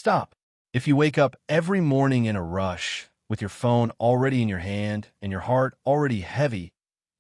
Stop. If you wake up every morning in a rush, with your phone already in your hand and your heart already heavy,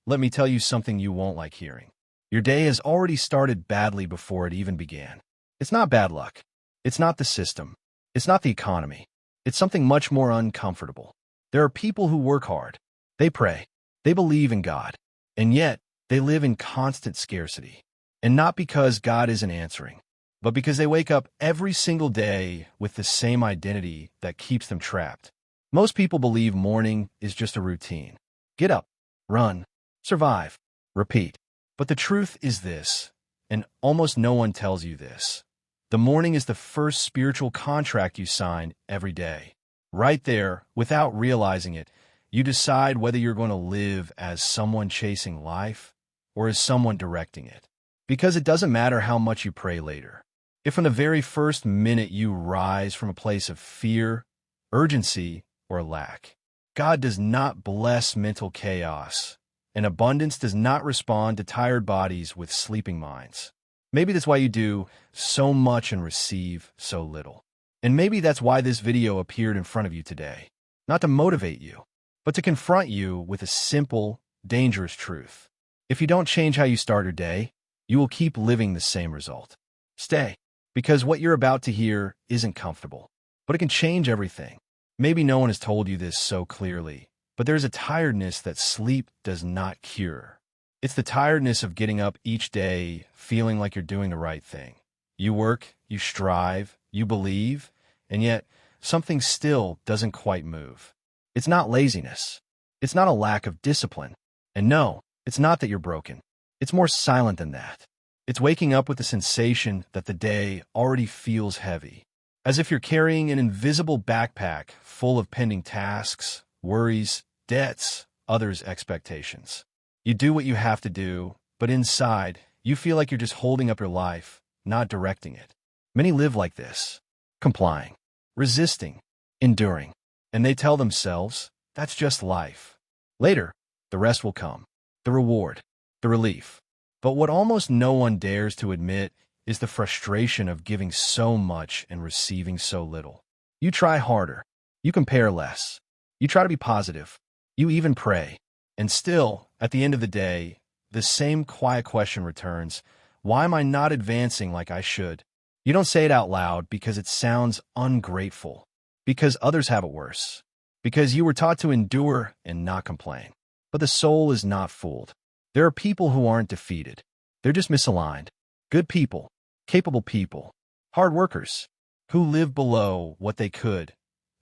let me tell you something you won't like hearing. Your day has already started badly before it even began. It's not bad luck. It's not the system. It's not the economy. It's something much more uncomfortable. There are people who work hard. They pray. They believe in God. And yet, they live in constant scarcity. And not because God isn't answering, but because they wake up every single day with the same identity that keeps them trapped. Most people believe morning is just a routine. Get up, run, survive, repeat. But the truth is this, and almost no one tells you this. The morning is the first spiritual contract you sign every day. Right there, without realizing it, you decide whether you're going to live as someone chasing life or as someone directing it. Because it doesn't matter how much you pray later. If from the very first minute you rise from a place of fear, urgency, or lack, God does not bless mental chaos, and abundance does not respond to tired bodies with sleeping minds. Maybe that's why you do so much and receive so little. And maybe that's why this video appeared in front of you today. Not to motivate you, but to confront you with a simple, dangerous truth. If you don't change how you start your day, you will keep living the same result. Stay. Because what you're about to hear isn't comfortable, but it can change everything. Maybe no one has told you this so clearly, but there's a tiredness that sleep does not cure. It's the tiredness of getting up each day feeling like you're doing the right thing. You work, you strive, you believe, and yet something still doesn't quite move. It's not laziness. It's not a lack of discipline. And no, it's not that you're broken. It's more silent than that. It's waking up with the sensation that the day already feels heavy, as if you're carrying an invisible backpack full of pending tasks, worries, debts, others' expectations. You do what you have to do, but inside, you feel like you're just holding up your life, not directing it. Many live like this, complying, resisting, enduring, and they tell themselves, that's just life. Later, the rest will come, the reward, the relief. But what almost no one dares to admit is the frustration of giving so much and receiving so little. You try harder. You compare less. You try to be positive. You even pray. And still, at the end of the day, the same quiet question returns, why am I not advancing like I should? You don't say it out loud because it sounds ungrateful, because others have it worse, because you were taught to endure and not complain. But the soul is not fooled. There are people who aren't defeated. They're just misaligned. Good people, capable people, hard workers, who live below what they could,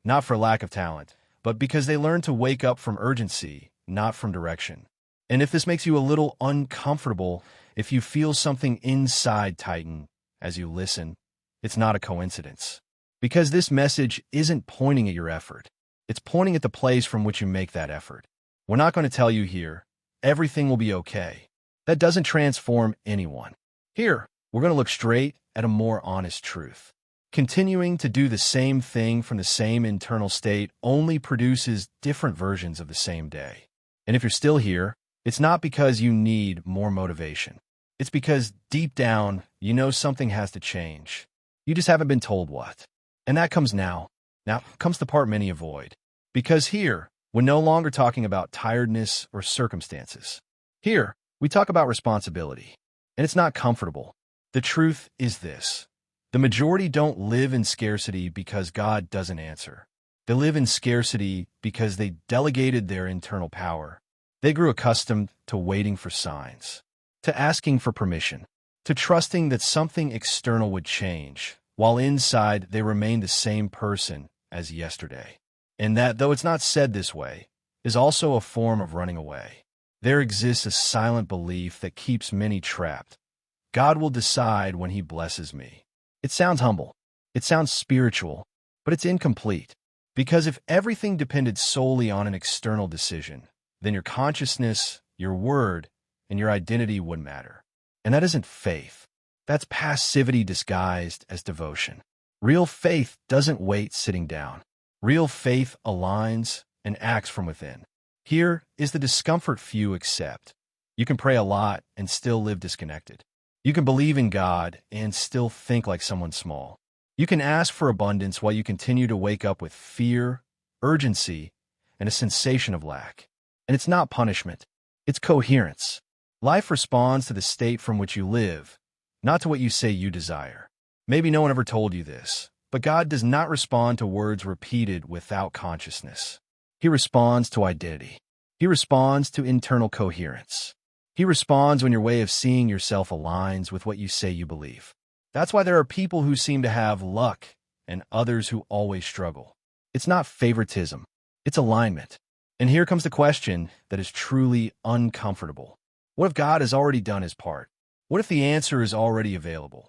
not for lack of talent, but because they learned to wake up from urgency, not from direction. And if this makes you a little uncomfortable, if you feel something inside tighten as you listen, it's not a coincidence. Because this message isn't pointing at your effort. It's pointing at the place from which you make that effort. We're not going to tell you here, everything will be okay. That doesn't transform anyone. Here, we're going to look straight at a more honest truth. Continuing to do the same thing from the same internal state only produces different versions of the same day. And if you're still here, it's not because you need more motivation. It's because deep down, you know something has to change. You just haven't been told what. And that comes now. Now comes the part many avoid. Because here, we're no longer talking about tiredness or circumstances. Here, we talk about responsibility. And it's not comfortable. The truth is this. The majority don't live in scarcity because God doesn't answer. They live in scarcity because they delegated their internal power. They grew accustomed to waiting for signs, to asking for permission, to trusting that something external would change, while inside they remain the same person as yesterday. And that, though it's not said this way, is also a form of running away. There exists a silent belief that keeps many trapped. God will decide when He blesses me. It sounds humble. It sounds spiritual, but it's incomplete. Because if everything depended solely on an external decision, then your consciousness, your word, and your identity wouldn't matter. And that isn't faith. That's passivity disguised as devotion. Real faith doesn't wait sitting down. Real faith aligns and acts from within. Here is the discomfort few accept. You can pray a lot and still live disconnected. You can believe in God and still think like someone small. You can ask for abundance while you continue to wake up with fear, urgency, and a sensation of lack. And it's not punishment. It's coherence. Life responds to the state from which you live, not to what you say you desire. Maybe no one ever told you this, but God does not respond to words repeated without consciousness. He responds to identity. He responds to internal coherence. He responds when your way of seeing yourself aligns with what you say you believe. That's why there are people who seem to have luck and others who always struggle. It's not favoritism. It's alignment. And here comes the question that is truly uncomfortable. What if God has already done his part? What if the answer is already available?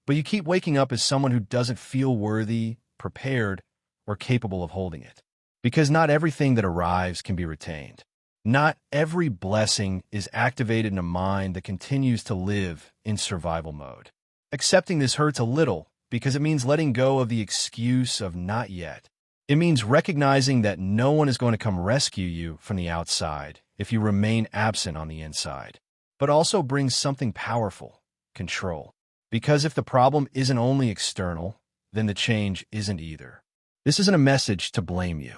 But you keep waking up as someone who doesn't feel worthy, prepared, or capable of holding it. Because not everything that arrives can be retained. Not every blessing is activated in a mind that continues to live in survival mode. Accepting this hurts a little because it means letting go of the excuse of not yet. It means recognizing that no one is going to come rescue you from the outside if you remain absent on the inside. But also brings something powerful, control. Because if the problem isn't only external, then the change isn't either. This isn't a message to blame you.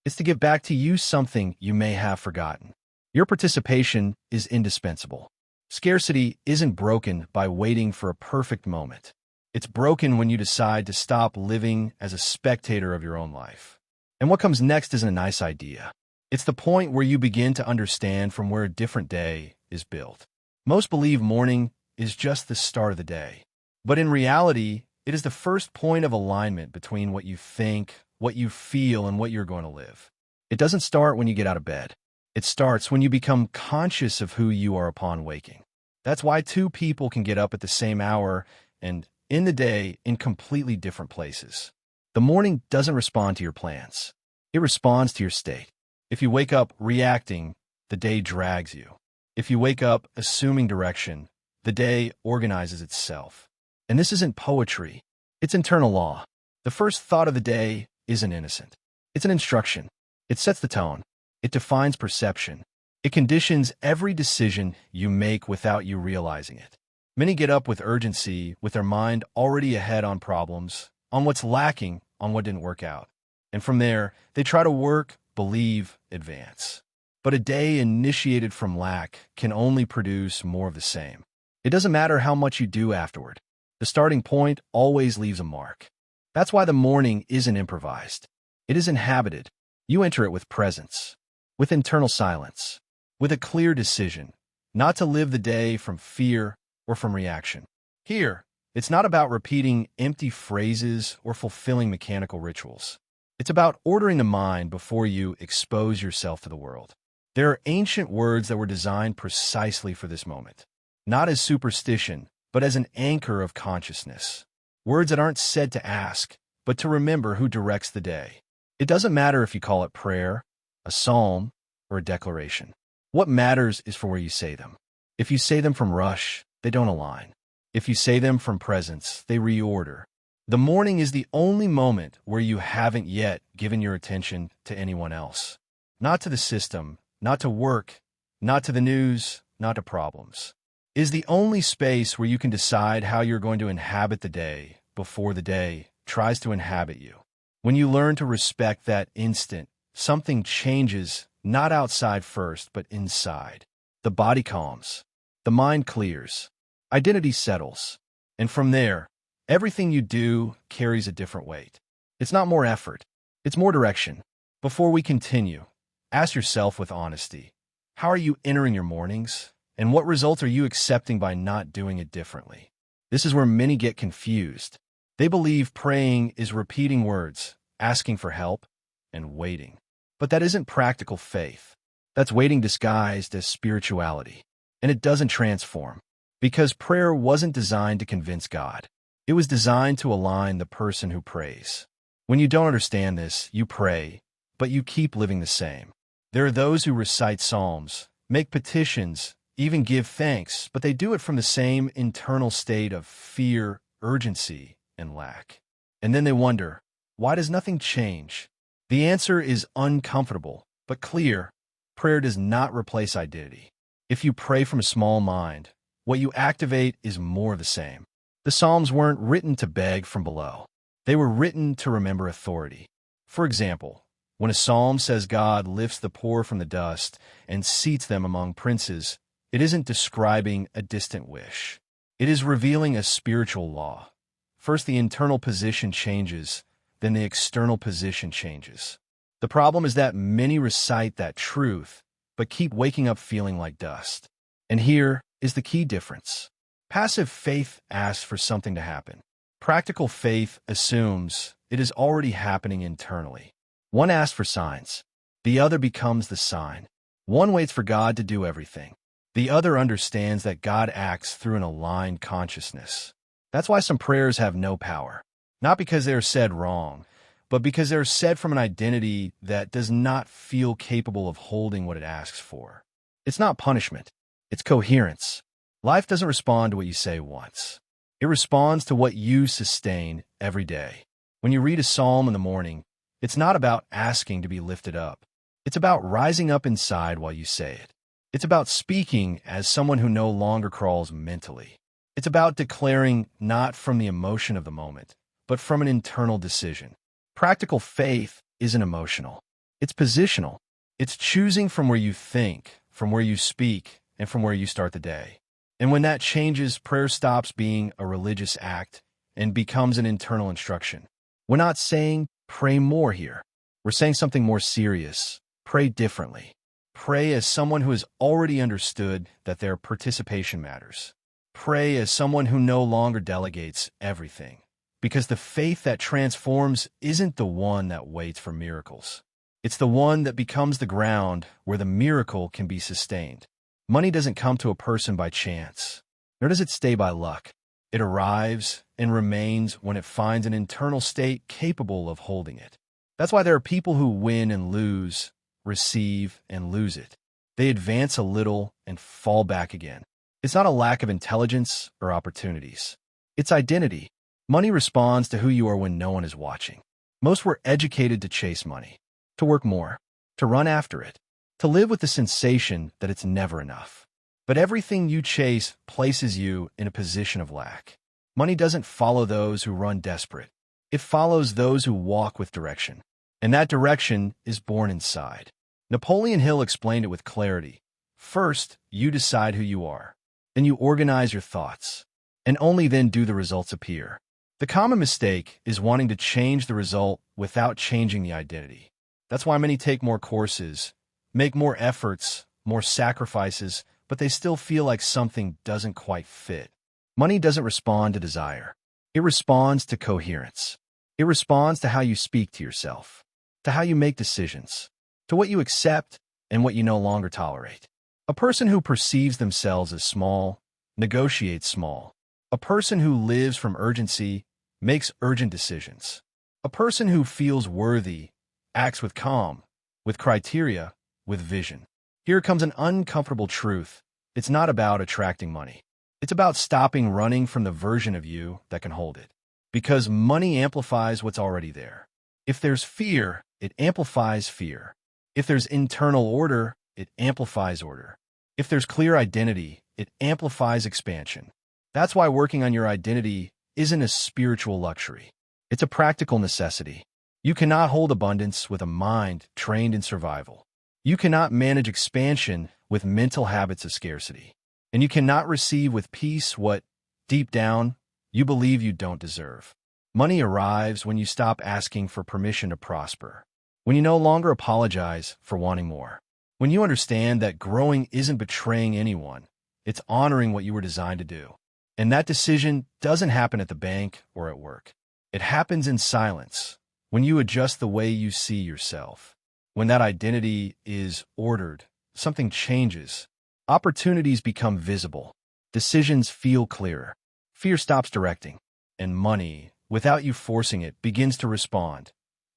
It's to give back to you something you may have forgotten. Your participation is indispensable. Scarcity isn't broken by waiting for a perfect moment. It's broken when you decide to stop living as a spectator of your own life. And what comes next isn't a nice idea. It's the point where you begin to understand from where a different day is built. Most believe morning is just the start of the day. But in reality, it is the first point of alignment between what you think, what you feel, and what you're going to live. It doesn't start when you get out of bed. It starts when you become conscious of who you are upon waking. That's why two people can get up at the same hour and in the day in completely different places. The morning doesn't respond to your plans. It responds to your state. If you wake up reacting, the day drags you. If you wake up assuming direction, the day organizes itself. And this isn't poetry. It's internal law. The first thought of the day isn't innocent. It's an instruction. It sets the tone. It defines perception. It conditions every decision you make without you realizing it. Many get up with urgency, with their mind already ahead on problems, on what's lacking, on what didn't work out. And from there, they try to work, believe, advance. But a day initiated from lack can only produce more of the same. It doesn't matter how much you do afterward. The starting point always leaves a mark. That's why the morning isn't improvised. It is inhabited. You enter it with presence, with internal silence, with a clear decision, not to live the day from fear or from reaction. Here, it's not about repeating empty phrases or fulfilling mechanical rituals. It's about ordering the mind before you expose yourself to the world. There are ancient words that were designed precisely for this moment, not as superstition, but as an anchor of consciousness. Words that aren't said to ask, but to remember who directs the day. It doesn't matter if you call it prayer, a psalm, or a declaration. What matters is for where you say them. If you say them from rush, they don't align. If you say them from presence, they reorder. The morning is the only moment where you haven't yet given your attention to anyone else. Not to the system, not to work, not to the news, not to problems. It is the only space where you can decide how you're going to inhabit the day before the day tries to inhabit you. When you learn to respect that instant, something changes, not outside first, but inside. The body calms. The mind clears. Identity settles. And from there, everything you do carries a different weight. It's not more effort. It's more direction. Before we continue, ask yourself with honesty, how are you entering your mornings? And what results are you accepting by not doing it differently? This is where many get confused. They believe praying is repeating words, asking for help, and waiting. But that isn't practical faith. That's waiting disguised as spirituality. And it doesn't transform. Because prayer wasn't designed to convince God. It was designed to align the person who prays. When you don't understand this, you pray, but you keep living the same. There are those who recite psalms, make petitions, even give thanks, but they do it from the same internal state of fear, urgency, and lack. And then they wonder, why does nothing change? The answer is uncomfortable, but clear. Prayer does not replace identity. If you pray from a small mind, what you activate is more of the same. The Psalms weren't written to beg from below. They were written to remember authority. For example, when a psalm says God lifts the poor from the dust and seats them among princes, it isn't describing a distant wish. It is revealing a spiritual law. First, the internal position changes, then the external position changes. The problem is that many recite that truth, but keep waking up feeling like dust. And here is the key difference. Passive faith asks for something to happen. Practical faith assumes it is already happening internally. One asks for signs. The other becomes the sign. One waits for God to do everything. The other understands that God acts through an aligned consciousness. That's why some prayers have no power. Not because they are said wrong, but because they are said from an identity that does not feel capable of holding what it asks for. It's not punishment. It's coherence. Life doesn't respond to what you say once. It responds to what you sustain every day. When you read a psalm in the morning, it's not about asking to be lifted up. It's about rising up inside while you say it. It's about speaking as someone who no longer crawls mentally. It's about declaring not from the emotion of the moment, but from an internal decision. Practical faith isn't emotional. It's positional. It's choosing from where you think, from where you speak, and from where you start the day. And when that changes, prayer stops being a religious act and becomes an internal instruction. We're not saying pray more here. We're saying something more serious. Pray differently. Pray as someone who has already understood that their participation matters. Pray as someone who no longer delegates everything. Because the faith that transforms isn't the one that waits for miracles. It's the one that becomes the ground where the miracle can be sustained. Money doesn't come to a person by chance, nor does it stay by luck. It arrives and remains when it finds an internal state capable of holding it. That's why there are people who win and lose, receive and lose it. They advance a little and fall back again. It's not a lack of intelligence or opportunities. It's identity. Money responds to who you are when no one is watching. Most were educated to chase money, to work more, to run after it, to live with the sensation that it's never enough. But everything you chase places you in a position of lack. Money doesn't follow those who run desperate. It follows those who walk with direction. And that direction is born inside. Napoleon Hill explained it with clarity. First, you decide who you are. Then you organize your thoughts. And only then do the results appear. The common mistake is wanting to change the result without changing the identity. That's why many take more courses, make more efforts, more sacrifices, but they still feel like something doesn't quite fit. Money doesn't respond to desire. It responds to coherence. It responds to how you speak to yourself, to how you make decisions, to what you accept and what you no longer tolerate. A person who perceives themselves as small negotiates small. A person who lives from urgency makes urgent decisions. A person who feels worthy acts with calm, with criteria, with vision. Here comes an uncomfortable truth. It's not about attracting money. It's about stopping running from the version of you that can hold it. Because money amplifies what's already there. If there's fear, it amplifies fear. If there's internal order, it amplifies order. If there's clear identity, it amplifies expansion. That's why working on your identity isn't a spiritual luxury. It's a practical necessity. You cannot hold abundance with a mind trained in survival. You cannot manage expansion with mental habits of scarcity. And you cannot receive with peace what, deep down, you believe you don't deserve. Money arrives when you stop asking for permission to prosper. When you no longer apologize for wanting more. When you understand that growing isn't betraying anyone, it's honoring what you were designed to do. And that decision doesn't happen at the bank or at work. It happens in silence, when you adjust the way you see yourself. When that identity is ordered, something changes. Opportunities become visible. Decisions feel clearer. Fear stops directing. And money, without you forcing it, begins to respond.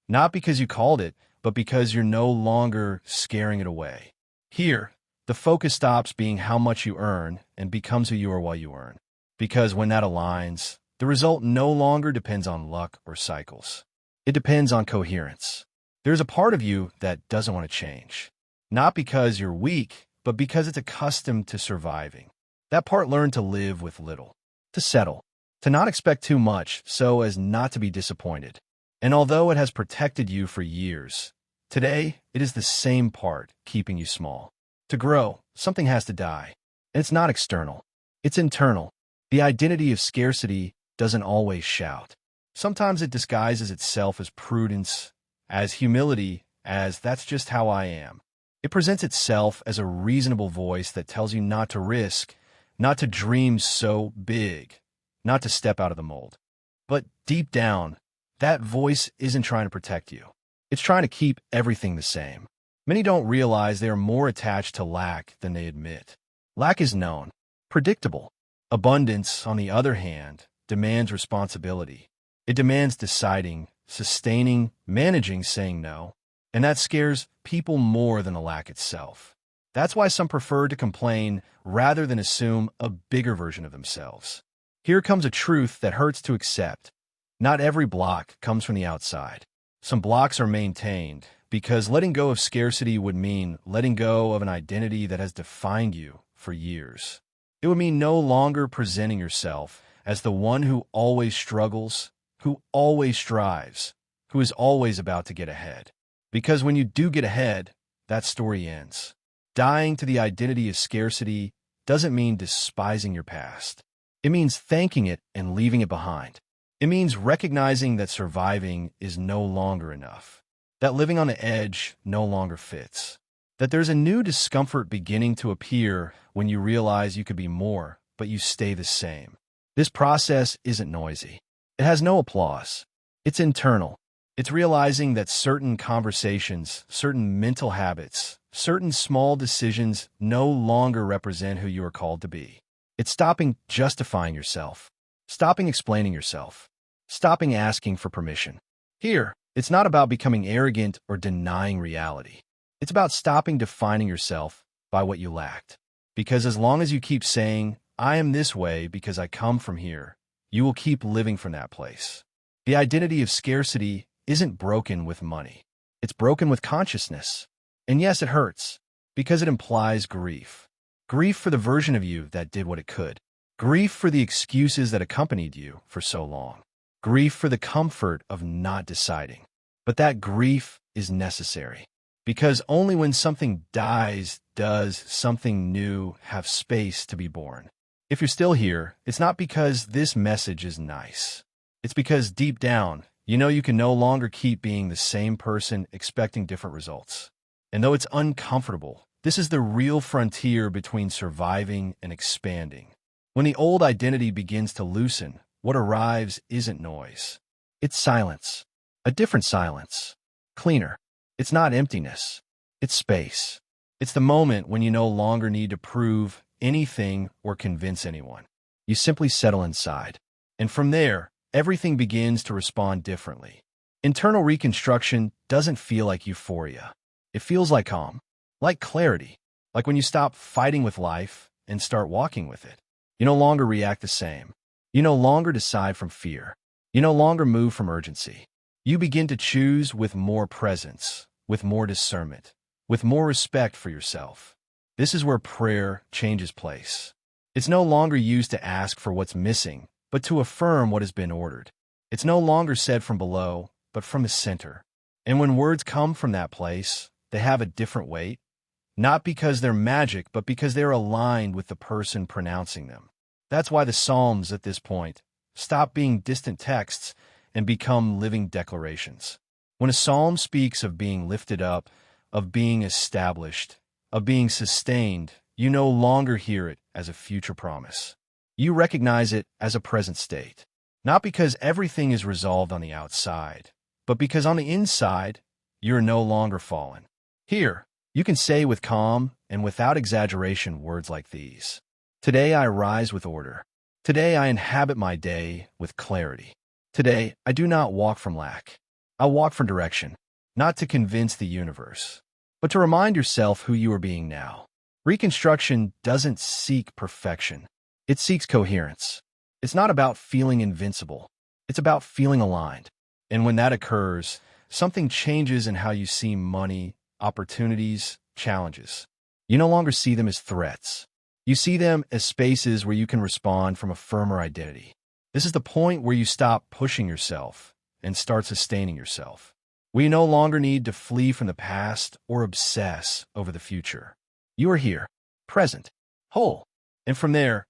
Not because you called it, but because you're no longer scaring it away. Here, the focus stops being how much you earn and becomes who you are while you earn. Because when that aligns, the result no longer depends on luck or cycles. It depends on coherence. There's a part of you that doesn't want to change. Not because you're weak, but because it's accustomed to surviving. That part learned to live with little, to settle, to not expect too much so as not to be disappointed. And although it has protected you for years, today it is the same part keeping you small. To grow, something has to die. And it's not external. It's internal. The identity of scarcity doesn't always shout. Sometimes it disguises itself as prudence, as humility, as that's just how I am. It presents itself as a reasonable voice that tells you not to risk, not to dream so big, not to step out of the mold. But deep down, that voice isn't trying to protect you. It's trying to keep everything the same. Many don't realize they are more attached to lack than they admit. Lack is known, predictable. Abundance, on the other hand, demands responsibility. It demands deciding, sustaining, managing, saying no. And that scares people more than the lack itself. That's why some prefer to complain rather than assume a bigger version of themselves. Here comes a truth that hurts to accept. Not every block comes from the outside. Some blocks are maintained because letting go of scarcity would mean letting go of an identity that has defined you for years. It would mean no longer presenting yourself as the one who always struggles, who always strives, who is always about to get ahead. Because when you do get ahead, that story ends. Dying to the identity of scarcity doesn't mean despising your past. It means thanking it and leaving it behind. It means recognizing that surviving is no longer enough, that living on the edge no longer fits, that there's a new discomfort beginning to appear when you realize you could be more, but you stay the same. This process isn't noisy. It has no applause. It's internal. It's realizing that certain conversations, certain mental habits, certain small decisions no longer represent who you are called to be. It's stopping justifying yourself, stopping explaining yourself, stopping asking for permission. Here, it's not about becoming arrogant or denying reality. It's about stopping defining yourself by what you lacked. Because as long as you keep saying, I am this way because I come from here, you will keep living from that place. The identity of scarcity isn't broken with money. It's broken with consciousness. And yes, it hurts, because it implies grief. Grief for the version of you that did what it could. Grief for the excuses that accompanied you for so long. Grief for the comfort of not deciding. But that grief is necessary. Because only when something dies does something new have space to be born. If you're still here, it's not because this message is nice. It's because deep down, you know you can no longer keep being the same person expecting different results. And though it's uncomfortable, this is the real frontier between surviving and expanding. When the old identity begins to loosen, what arrives isn't noise. It's silence. A different silence. Cleaner. It's not emptiness. It's space. It's the moment when you no longer need to prove anything or convince anyone. You simply settle inside. And from there, everything begins to respond differently. Internal reconstruction doesn't feel like euphoria. It feels like calm, like clarity, like when you stop fighting with life and start walking with it. You no longer react the same. You no longer decide from fear. You no longer move from urgency. You begin to choose with more presence, with more discernment, with more respect for yourself. This is where prayer changes place. It's no longer used to ask for what's missing, but to affirm what has been ordered. It's no longer said from below, but from the center. And when words come from that place, they have a different weight, not because they're magic, but because they're aligned with the person pronouncing them. That's why the Psalms at this point stop being distant texts and become living declarations. When a psalm speaks of being lifted up, of being established, of being sustained, you no longer hear it as a future promise. You recognize it as a present state, not because everything is resolved on the outside, but because on the inside, you're no longer fallen. Here, you can say with calm and without exaggeration words like these. Today I rise with order. Today I inhabit my day with clarity. Today I do not walk from lack. I walk from direction, not to convince the universe, but to remind yourself who you are being now. Reconstruction doesn't seek perfection. It seeks coherence. It's not about feeling invincible. It's about feeling aligned. And when that occurs, something changes in how you see money, opportunities, challenges. You no longer see them as threats. You see them as spaces where you can respond from a firmer identity. This is the point where you stop pushing yourself and start sustaining yourself. We no longer need to flee from the past or obsess over the future. You are here, present, whole. And from there,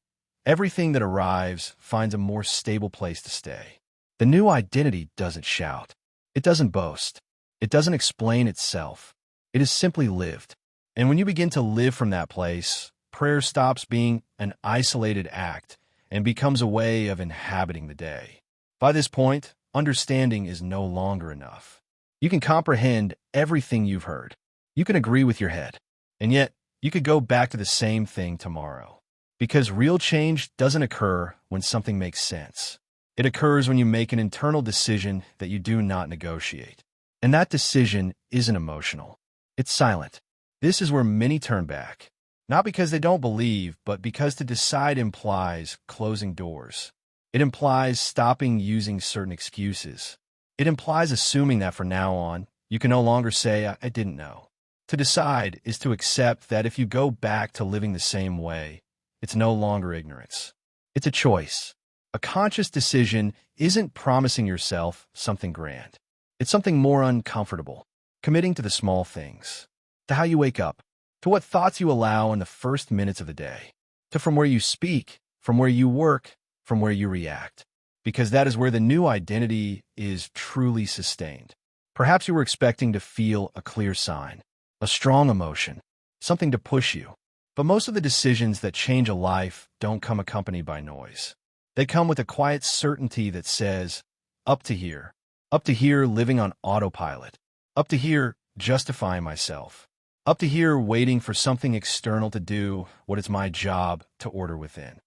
everything that arrives finds a more stable place to stay. The new identity doesn't shout. It doesn't boast. It doesn't explain itself. It is simply lived. And when you begin to live from that place, prayer stops being an isolated act and becomes a way of inhabiting the day. By this point, understanding is no longer enough. You can comprehend everything you've heard. You can agree with your head. And yet, you could go back to the same thing tomorrow. Because real change doesn't occur when something makes sense. It occurs when you make an internal decision that you do not negotiate. And that decision isn't emotional. It's silent. This is where many turn back. Not because they don't believe, but because to decide implies closing doors. It implies stopping using certain excuses. It implies assuming that from now on, you can no longer say, I didn't know. To decide is to accept that if you go back to living the same way, it's no longer ignorance. It's a choice. A conscious decision isn't promising yourself something grand. It's something more uncomfortable, committing to the small things, to how you wake up, to what thoughts you allow in the first minutes of the day, to from where you speak, from where you work, from where you react. Because that is where the new identity is truly sustained. Perhaps you were expecting to feel a clear sign, a strong emotion, something to push you. But most of the decisions that change a life don't come accompanied by noise. They come with a quiet certainty that says, up to here living on autopilot, up to here justifying myself, up to here waiting for something external to do what it's my job to order within.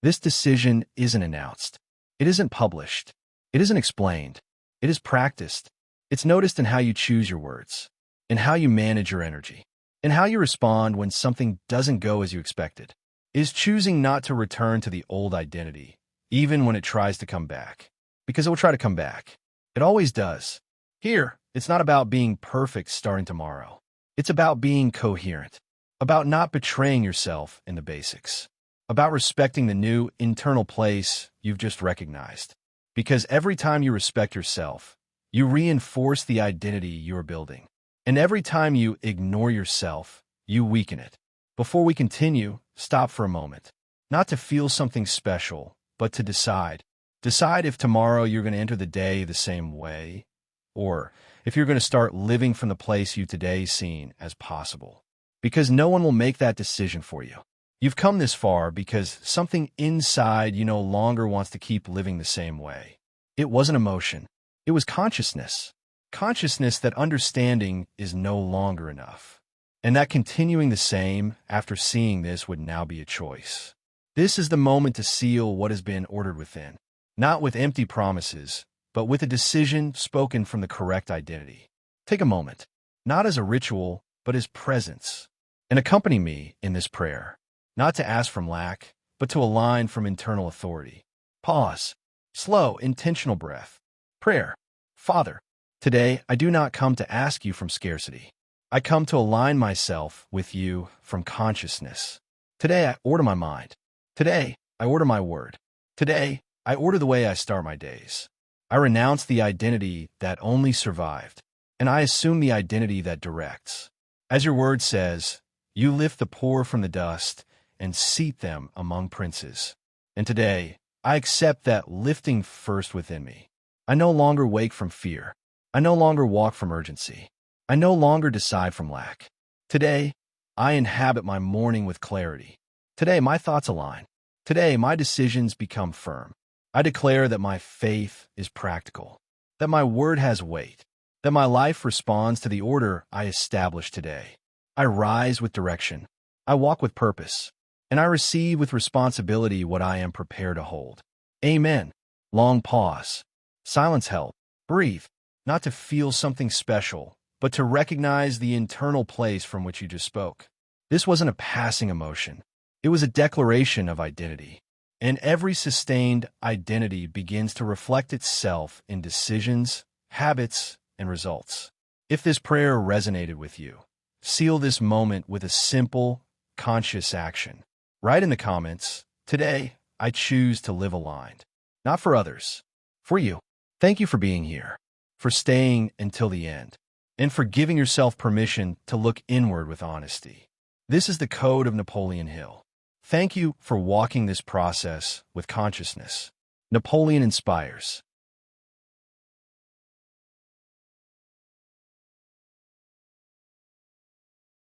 This decision isn't announced. It isn't published. It isn't explained. It is practiced. It's noticed in how you choose your words, in how you manage your energy, in how you respond when something doesn't go as you expected. It is choosing not to return to the old identity, even when it tries to come back. Because it will try to come back. It always does. Here, it's not about being perfect starting tomorrow. It's about being coherent, about not betraying yourself in the basics, about respecting the new internal place you've just recognized. Because every time you respect yourself, you reinforce the identity you're building. And every time you ignore yourself, you weaken it. Before we continue, stop for a moment. Not to feel something special, but to decide. Decide if tomorrow you're going to enter the day the same way, or if you're going to start living from the place you today seen as possible. Because no one will make that decision for you. You've come this far because something inside you no longer wants to keep living the same way. It wasn't emotion. It was consciousness. Consciousness that understanding is no longer enough. And that continuing the same after seeing this would now be a choice. This is the moment to seal what has been ordered within. Not with empty promises, but with a decision spoken from the correct identity. Take a moment, not as a ritual, but as presence. And accompany me in this prayer. Not to ask from lack, but to align from internal authority. Pause. Slow, intentional breath. Prayer. Father, today I do not come to ask you from scarcity. I come to align myself with you from consciousness. Today I order my mind. Today I order my word. Today I order the way I start my days. I renounce the identity that only survived, and I assume the identity that directs. As your word says, you lift the poor from the dust and seat them among princes. And today, I accept that lifting first within me. I no longer wake from fear. I no longer walk from urgency. I no longer decide from lack. Today, I inhabit my morning with clarity. Today, my thoughts align. Today, my decisions become firm. I declare that my faith is practical, that my word has weight, that my life responds to the order I establish today. I rise with direction. I walk with purpose. And I receive with responsibility what I am prepared to hold. Amen. Long pause. Silence help. Breathe. Not to feel something special, but to recognize the internal place from which you just spoke. This wasn't a passing emotion. It was a declaration of identity. And every sustained identity begins to reflect itself in decisions, habits, and results. If this prayer resonated with you, seal this moment with a simple, conscious action. Write in the comments, today, I choose to live aligned. not for others, for you. Thank you for being here, for staying until the end, and for giving yourself permission to look inward with honesty. This is the code of Napoleon Hill. Thank you for walking this process with consciousness. Napoleon inspires.